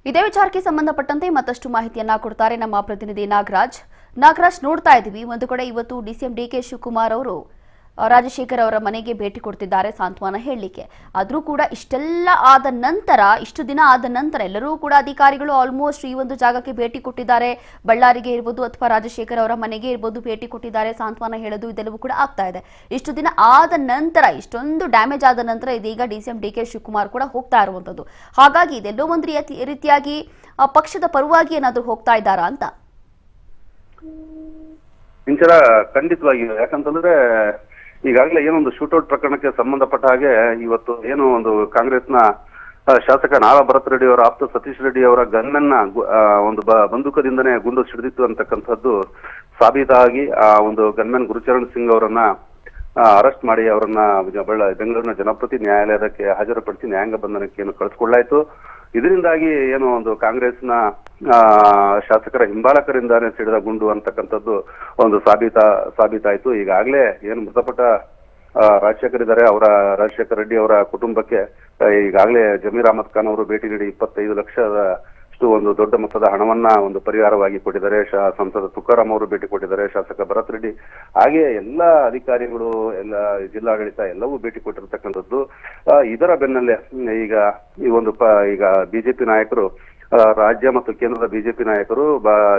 ಇದೇ ವಿಚಾರಕ್ಕೆ ಸಂಬಂಧಪಟ್ಟಂತೆ ಮತ್ತಷ್ಟು ಮಾಹಿತಿಯನ್ನ ಕೊಡ್ತಾರೆ ನಮ್ಮ ಪ್ರತಿನಿಧಿ ನಾಗರಾಜ್ ನೋಡ್ತಾ ಇದ್ದೀವಿ ಒಂದು ಕಡೆ ಇವತ್ತು ಡಿಸಿಎಂ ಡಿಕೆ ಶಿವಕುಮಾರ್ ಅವರು ರಾಜಶೇಖರ್ ಅವರ ಮನೆಗೆ ಭೇಟಿ ಕೊಡ್ತಿದ್ದಾರೆ ಸಾಂತ್ವನ ಹೇಳಲಿಕ್ಕೆ. ಆದರೂ ಕೂಡ ಇಷ್ಟು ದಿನ ಆದ ನಂತರ ಎಲ್ಲರೂ ಕೂಡ ಅಧಿಕಾರಿಗಳು ಆಲ್ಮೋಸ್ಟ್ ಈ ಒಂದು ಜಾಗಕ್ಕೆ ಭೇಟಿ ಕೊಟ್ಟಿದ್ದಾರೆ. ಬಳ್ಳಾರಿಗೆ ಇರಬಹುದು ಅಥವಾ ರಾಜಶೇಖರ್ ಅವರ ಮನೆಗೆ ಇರಬಹುದು ಭೇಟಿ ಕೊಟ್ಟಿದ್ದಾರೆ, ಸಾಂತ್ವನ ಹೇಳೋದು ಇದೆಲ್ಲವೂ ಕೂಡ ಆಗ್ತಾ ಇದೆ. ಇಷ್ಟು ದಿನ ಆದ ನಂತರ ಇಷ್ಟೊಂದು ಡ್ಯಾಮೇಜ್ ಆದ ನಂತರ ಇದೀಗ ಡಿಸಿಎಂ ಡಿಕೆ ಶಿವಕುಮಾರ್ ಕೂಡ ಹೋಗ್ತಾ ಇರುವಂತದ್ದು. ಹಾಗಾಗಿ ಇದೆಲ್ಲೋ ಒಂದು ರೀತಿಯಾಗಿ ಪಕ್ಷದ ಪರವಾಗಿ ಏನಾದರೂ ಹೋಗ್ತಾ ಇದ್ದಾರಾ ಅಂತ? ಖಂಡಿತವಾಗಿಯೂ. ಯಾಕಂತಂದ್ರೆ ಈಗಾಗಲೇ ಏನೊಂದು ಶೂಟೌಟ್ ಪ್ರಕರಣಕ್ಕೆ ಸಂಬಂಧಪಟ್ಟ ಹಾಗೆ ಇವತ್ತು ಏನು ಒಂದು ಕಾಂಗ್ರೆಸ್ನ ಶಾಸಕ ನಾಳ ಭರತ್ ರೆಡ್ಡಿ ಅವರ ಆಪ್ತ ಸತೀಶ್ ರೆಡ್ಡಿ ಅವರ ಗನ್ನನ್ನ ಒಂದು ಬಂದೂಕದಿಂದನೇ ಗುಂಡು ಸಿಡಿದಿತ್ತು ಅಂತಕ್ಕಂಥದ್ದು ಸಾಬೀತಾಗಿ ಆ ಒಂದು ಗನ್ಮನ್ ಗುರುಚರಣ್ ಸಿಂಗ್ ಅವರನ್ನ ಅರೆಸ್ಟ್ ಮಾಡಿ ಅವರನ್ನ ಬೆಂಗಳೂರಿನ ಜನಪ್ರತಿ ನ್ಯಾಯಾಲಯಕ್ಕೆ ಹಾಜರುಪಡಿಸಿ ನ್ಯಾಯಾಂಗ ಬಂಧನಕ್ಕೆ ಕಳಿಸ್ಕೊಳ್ಳಾಯ್ತು. ಇದರಿಂದಾಗಿ ಏನು ಒಂದು ಕಾಂಗ್ರೆಸ್ನ ಶಾಸಕರ ಹಿಂಬಾಲಕರಿಂದಾನೇ ಸಿಡಿದ ಗುಂಡು ಅಂತಕ್ಕಂಥದ್ದು ಒಂದು ಸಾಬೀತಾಯ್ತು. ಈಗಾಗಲೇ ಏನು ಮೃತಪಟ್ಟ ರಾಜಶೇಖರ್ ಇದ್ದಾರೆ, ರಾಜಶೇಖರ್ ರೆಡ್ಡಿ ಅವರ ಕುಟುಂಬಕ್ಕೆ ಈಗಾಗಲೇ ಜಮೀರ್ ಅಹಮದ್ ಖಾನ್ ಅವರು ಭೇಟಿ ನೀಡಿ 25 ಲಕ್ಷದಷ್ಟು ಒಂದು ದೊಡ್ಡ ಮೊತ್ತದ ಹಣವನ್ನ ಒಂದು ಪರಿಹಾರವಾಗಿ ಕೊಟ್ಟಿದ್ದಾರೆ. ಸಂಸದ ತುಕಾರಾಂ ಅವರು ಭೇಟಿ ಕೊಟ್ಟಿದ್ದಾರೆ, ಶಾಸಕ ಭರತ್ ರೆಡ್ಡಿ, ಹಾಗೆ ಎಲ್ಲ ಅಧಿಕಾರಿಗಳು, ಎಲ್ಲ ಜಿಲ್ಲಾಡಳಿತ ಎಲ್ಲವೂ ಭೇಟಿ ಕೊಟ್ಟಿರ್ತಕ್ಕಂಥದ್ದು. ಇದರ ಬೆನ್ನಲ್ಲೇ ಈಗ ಬಿಜೆಪಿ ನಾಯಕರು, ರಾಜ್ಯ ಮತ್ತು ಕೇಂದ್ರದ ಬಿಜೆಪಿ ನಾಯಕರು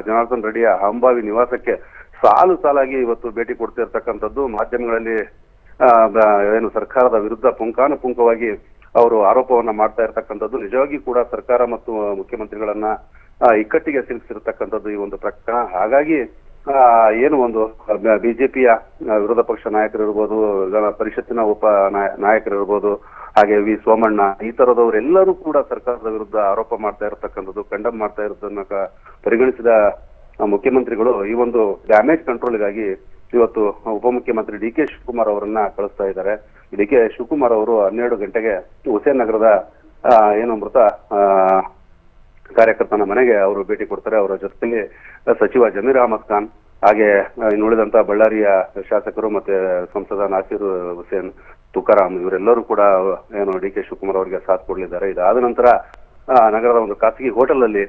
ಜನಾರ್ದನ್ ರೆಡ್ಡಿಯ ಅಂಬಾವಿ ನಿವಾಸಕ್ಕೆ ಸಾಲಾಗಿ ಇವತ್ತು ಭೇಟಿ ಕೊಡ್ತಿರ್ತಕ್ಕಂಥದ್ದು. ಮಾಧ್ಯಮಗಳಲ್ಲಿ ಏನು ಸರ್ಕಾರದ ವಿರುದ್ಧ ಪುಂಖಾನುಪುಂಖವಾಗಿ ಅವರು ಆರೋಪವನ್ನ ಮಾಡ್ತಾ ಇರ್ತಕ್ಕಂಥದ್ದು ನಿಜವಾಗಿ ಕೂಡ ಸರ್ಕಾರ ಮತ್ತು ಮುಖ್ಯಮಂತ್ರಿಗಳನ್ನ ಇಕ್ಕಟ್ಟಿಗೆ ಸಿಲುಕಿಸಿರ್ತಕ್ಕಂಥದ್ದು ಈ ಒಂದು ಪ್ರಕರಣ. ಹಾಗಾಗಿ ಏನು ಒಂದು ಬಿಜೆಪಿಯ ವಿರೋಧ ಪಕ್ಷ ನಾಯಕರಿರ್ಬೋದು, ಪರಿಷತ್ತಿನ ಉಪ ನಾಯಕರಿರ್ಬೋದು, ಹಾಗೆ ವಿ ಸೋಮಣ್ಣ, ಈ ತರದವರೆಲ್ಲರೂ ಕೂಡ ಸರ್ಕಾರದ ವಿರುದ್ಧ ಆರೋಪ ಮಾಡ್ತಾ ಇರತಕ್ಕಂಥದ್ದು, ಕಂಡಮ್ ಮಾಡ್ತಾ ಇರೋದನ್ನ ಪರಿಗಣಿಸಿದ ಮುಖ್ಯಮಂತ್ರಿಗಳು ಈ ಒಂದು ಡ್ಯಾಮೇಜ್ ಕಂಟ್ರೋಲ್ಗಾಗಿ ಇವತ್ತು ಉಪಮುಖ್ಯಮಂತ್ರಿ ಡಿ ಕೆ ಶಿವಕುಮಾರ್ ಅವರನ್ನ ಕಳಿಸ್ತಾ ಇದ್ದಾರೆ. ಡಿ ಕೆ ಶಿವಕುಮಾರ್ ಅವರು 12 ಗಂಟೆಗೆ ಹುಸೇನ್ ನಗರದ ಏನು ಮೃತ ಕಾರ್ಯಕರ್ತನ ಮನೆಗೆ ಅವರು ಭೇಟಿ ಕೊಡ್ತಾರೆ. ಅವರ ಜೊತೆಗೆ ಸಚಿವ ಜಮೀರ್ ಅಹಮದ್ ಖಾನ್, ಹಾಗೆ ಇನ್ನುಳಿದಂತ ಬಳ್ಳಾರಿಯ ಶಾಸಕರು ಮತ್ತೆ ಸಂಸದ ನಾಸೀರ್ ಹುಸೇನ್, ತುಕಾರಾಂ, ಇವರೆಲ್ಲರೂ ಕೂಡ ಏನು ಡಿ ಕೆ ಶಿವಕುಮಾರ್ ಅವರಿಗೆ ಸಾಥ್ ಕೊಡಲಿದ್ದಾರೆ. ಇದಾದ ನಂತರ ನಗರದ ಒಂದು ಖಾಸಗಿ ಹೋಟೆಲ್ ಅಲ್ಲಿ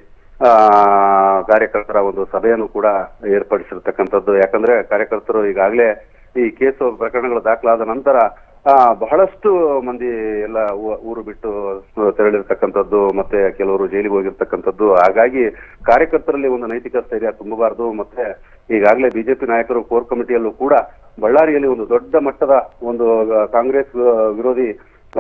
ಕಾರ್ಯಕರ್ತರ ಒಂದು ಸಭೆಯನ್ನು ಕೂಡ ಏರ್ಪಡಿಸಿರ್ತಕ್ಕಂಥದ್ದು. ಯಾಕಂದ್ರೆ ಕಾರ್ಯಕರ್ತರು ಈಗಾಗಲೇ ಈ ಕೇಸು ಪ್ರಕರಣಗಳು ದಾಖಲಾದ ನಂತರ ಬಹಳಷ್ಟು ಮಂದಿ ಎಲ್ಲ ಊರು ಬಿಟ್ಟು ತೆರಳಿರ್ತಕ್ಕಂಥದ್ದು, ಮತ್ತೆ ಕೆಲವರು ಜೈಲಿಗೆ ಹೋಗಿರ್ತಕ್ಕಂಥದ್ದು. ಹಾಗಾಗಿ ಕಾರ್ಯಕರ್ತರಲ್ಲಿ ಒಂದು ನೈತಿಕ ಸ್ಥೈರ್ಯ ತುಂಬಬಾರದು. ಮತ್ತೆ ಈಗಾಗಲೇ ಬಿಜೆಪಿ ನಾಯಕರು ಕೋರ್ ಕಮಿಟಿಯಲ್ಲೂ ಕೂಡ ಬಳ್ಳಾರಿಯಲ್ಲಿ ಒಂದು ದೊಡ್ಡ ಮಟ್ಟದ ಒಂದು ಕಾಂಗ್ರೆಸ್ ವಿರೋಧಿ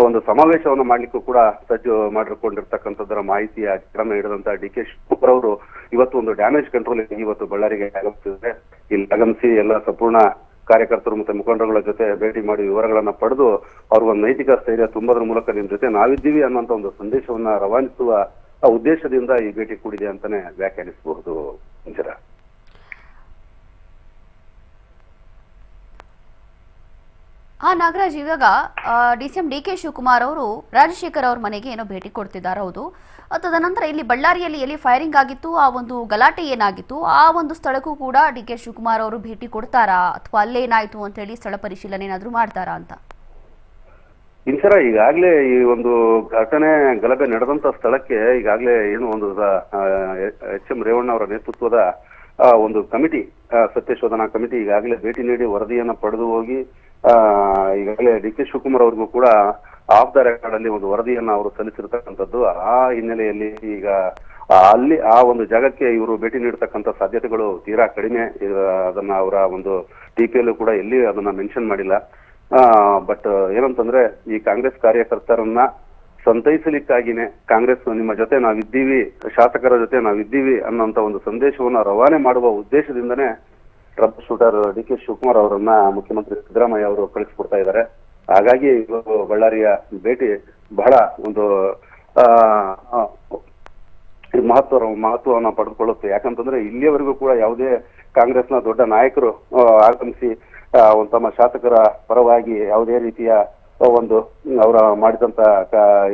ಒಂದು ಸಮಾವೇಶವನ್ನು ಮಾಡ್ಲಿಕ್ಕೂ ಕೂಡ ಸಜ್ಜು ಮಾಡಿಕೊಂಡಿರ್ತಕ್ಕಂಥದ್ದರ ಮಾಹಿತಿಯ ಕ್ರಮ ಹಿಡಿದಂತ ಡಿ ಕೆ ಶಿವಕುಮಾರ್ ಅವರು ಇವತ್ತು ಒಂದು ಡ್ಯಾಮೇಜ್ ಕಂಟ್ರೋಲ್ ಇವತ್ತು ಬಳ್ಳಾರಿಗೆ ಆಗಮಿಸಿದ್ದಾರೆ. ಇಲ್ಲಿ ಆಗಮಿಸಿ ಎಲ್ಲ ಸಂಪೂರ್ಣ ಕಾರ್ಯಕರ್ತರು ಮತ್ತೆ ಮುಖಂಡರುಗಳ ಜೊತೆ ಭೇಟಿ ಮಾಡಿ ವಿವರಗಳನ್ನ ಪಡೆದು ಅವ್ರಿಗೊಂದು ನೈತಿಕ ಸ್ಥೈರ್ಯ ತುಂಬೋದ್ರ ಮೂಲಕ ನಿಮ್ ಜೊತೆ ನಾವಿದ್ದೀವಿ ಅನ್ನೋಂತ ಒಂದು ಸಂದೇಶವನ್ನ ರವಾನಿಸುವ ಉದ್ದೇಶದಿಂದ ಈ ಭೇಟಿ ಕೂಡಿದೆ ಅಂತಾನೆ ವ್ಯಾಖ್ಯಾನಿಸಬಹುದು. ನಾಗರಾಜ್, ಇವಾಗ ಡಿಸಿಎಂ ಡಿಕೆ ಶಿವಕುಮಾರ್ ಅವರು ರಾಜಶೇಖರ್ ಅವ್ರ ಮನೆಗೆ ಏನೋ ಭೇಟಿ ಕೊಡ್ತಿದ್ದಾರೆ. ಹೌದು, ತದನಂತರ ಇಲ್ಲಿ ಬಳ್ಳಾರಿಯಲ್ಲಿ ಎಲ್ಲಿ ಫೈರಿಂಗ್ ಆಗಿತ್ತು, ಆ ಒಂದು ಗಲಾಟೆ ಏನಾಗಿತ್ತು, ಆ ಒಂದು ಸ್ಥಳಕ್ಕೂ ಕೂಡ ಡಿಕೆ ಶಿವಕುಮಾರ್ ಅವರು ಭೇಟಿ ಕೊಡ್ತಾರಾ ಅಥವಾ ಅಲ್ಲೇನಾಯ್ತು ಅಂತ ಹೇಳಿ ಸ್ಥಳ ಪರಿಶೀಲನೆ ಏನಾದ್ರು ಮಾಡ್ತಾರಾ ಅಂತ? ಈಗಾಗಲೇ ಈ ಒಂದು ಗಲಭೆ ನಡೆದಂತ ಸ್ಥಳಕ್ಕೆ ಈಗಾಗಲೇ ಏನು ಒಂದು ಎಚ್.ಎಂ. ರೇವಣ್ಣ ಅವರ ನೇತೃತ್ವದ ಒಂದು ಕಮಿಟಿ, ಸತ್ಯಶೋಧನಾ ಕಮಿಟಿ ಈಗಾಗಲೇ ಭೇಟಿ ನೀಡಿ ವರದಿಯನ್ನ ಪಡೆದು ಹೋಗಿ ಈಗಾಗಲೇ ಡಿ ಕೆ ಶಿವಕುಮಾರ್ ಅವ್ರಿಗೂ ಕೂಡ ಆಫ್ ದ ರೆಕಾರ್ಡ್ ಅಲ್ಲಿ ಒಂದು ವರದಿಯನ್ನ ಅವರು ಸಲ್ಲಿಸಿರ್ತಕ್ಕಂಥದ್ದು. ಆ ಹಿನ್ನೆಲೆಯಲ್ಲಿ ಈಗ ಅಲ್ಲಿ ಆ ಒಂದು ಜಾಗಕ್ಕೆ ಇವರು ಭೇಟಿ ನೀಡತಕ್ಕಂಥ ಸಾಧ್ಯತೆಗಳು ತೀರಾ ಕಡಿಮೆ. ಅದನ್ನ ಅವರ ಒಂದು ಟಿಪಿಯಲ್ಲೂ ಕೂಡ ಎಲ್ಲಿ ಅದನ್ನ ಮೆನ್ಷನ್ ಮಾಡಿಲ್ಲ. ಬಟ್ ಏನಂತಂದ್ರೆ ಈ ಕಾಂಗ್ರೆಸ್ ಕಾರ್ಯಕರ್ತರನ್ನ ಸಂತೈಸಲಿಕ್ಕಾಗಿನೇ ಕಾಂಗ್ರೆಸ್ ನಿಮ್ಮ ಜೊತೆ ನಾವಿದ್ದೀವಿ, ಶಾಸಕರ ಜೊತೆ ನಾವಿದ್ದೀವಿ ಅನ್ನೋಂತ ಒಂದು ಸಂದೇಶವನ್ನ ರವಾನೆ ಮಾಡುವ ಉದ್ದೇಶದಿಂದನೇ trouble shooter D K Shivakumar ಅವರನ್ನ ಮುಖ್ಯಮಂತ್ರಿ ಸಿದ್ದರಾಮಯ್ಯ ಅವರು ಕಳಿಸ್ಕೊಡ್ತಾ ಇದ್ದಾರೆ. ಹಾಗಾಗಿ ಬಳ್ಳಾರಿಯ ಭೇಟಿ ಬಹಳ ಒಂದು ಮಹತ್ವವನ್ನು ಪಡೆದುಕೊಳ್ಳುತ್ತೆ. ಯಾಕಂತಂದ್ರೆ ಇಲ್ಲಿಯವರೆಗೂ ಕೂಡ ಯಾವುದೇ ಕಾಂಗ್ರೆಸ್ನ ದೊಡ್ಡ ನಾಯಕರು ಆಗಮಿಸಿ ತಮ್ಮ ಶಾಸಕರ ಪರವಾಗಿ ಯಾವುದೇ ರೀತಿಯ ಒಂದು ಅವರ ಮಾಡಿದಂತ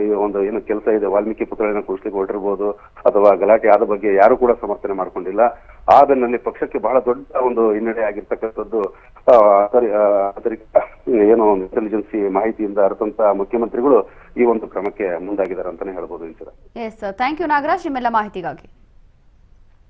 ಈ ಒಂದು ಏನು ಕೆಲಸ ಇದೆ, ವಾಲ್ಮೀಕಿ ಪುತ್ಥಳಿನ ಕುಡಿಸ್ಲಿಕ್ಕೆ ಹೊರಟಿರ್ಬೋದು ಅಥವಾ ಗಲಾಟೆ ಆದ ಬಗ್ಗೆ ಯಾರು ಕೂಡ ಸಮರ್ಥನೆ ಮಾಡ್ಕೊಂಡಿಲ್ಲ. ಆ ಬೆನ್ನಲ್ಲಿ ಪಕ್ಷಕ್ಕೆ ಬಹಳ ದೊಡ್ಡ ಒಂದು ಹಿನ್ನಡೆ ಆಗಿರ್ತಕ್ಕಂಥದ್ದು ಏನೋ ಒಂದು ಇಂಟೆಲಿಜೆನ್ಸಿ ಮಾಹಿತಿಯಿಂದ ಅರ್ಥಂತ ಮುಖ್ಯಮಂತ್ರಿಗಳು ಈ ಒಂದು ಕ್ರಮಕ್ಕೆ ಮುಂದಾಗಿದ್ದಾರೆ ಅಂತಾನೆ ಹೇಳ್ಬೋದು Inchara. Yes, thank you Nagaraj ನಿಮ್ಮೆಲ್ಲ ಮಾಹಿತಿಗಾಗಿ.